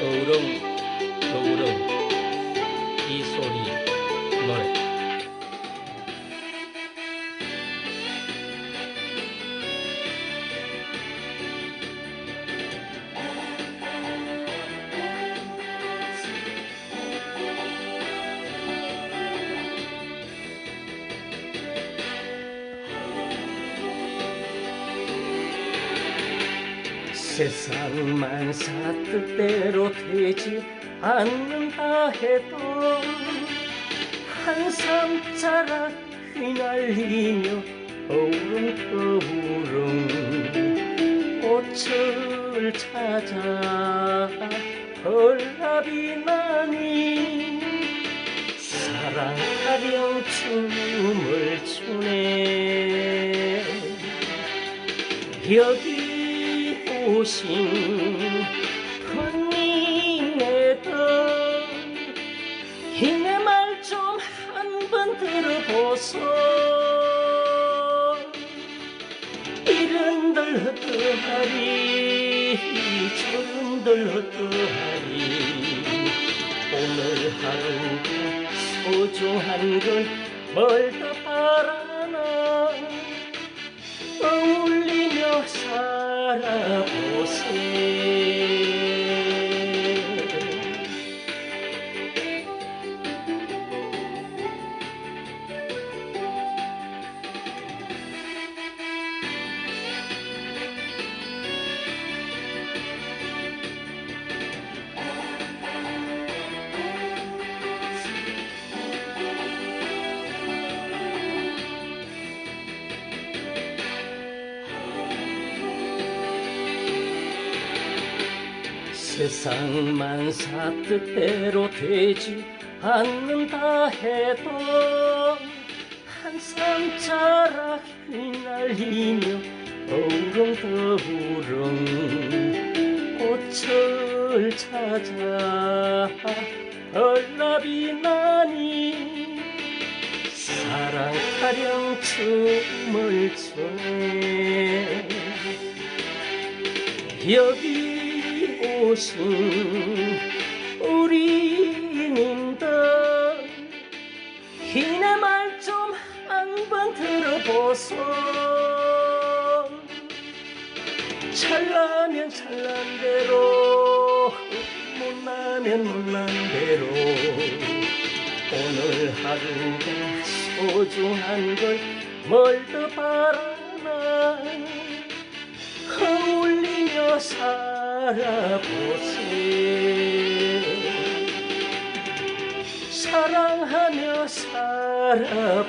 어우렁더우렁 이소리노래. 세상 만사 뜻대로 되지 않는다 해도 한삼자락 휘날리며 어우렁더우렁 꽃을 찾아 벌나비 나니 사랑타령 춤을 추네. 여기 오신 벗님네들 이내 말 좀 한번 들어보소. 이른들 어떠하리 저른들 어떠하리 오늘 하루 소중한 걸 뭘 더 바라나 어울리며 살아보세. 세상 만사 뜻대로 되지 않는다 해도 한삼자락 휘날리며 어우렁더우렁 꽃을 찾아 벌나비 나니 사랑타령 춤을 추네. 여기 오신 우리님들 이내 말 좀 한번 들어보소. 잘나면 잘난대로 못나면 못난대로 오늘 하루가 소중한 걸 뭘 더 바라나 어울리며 살아보세. 사랑하며 살아보세.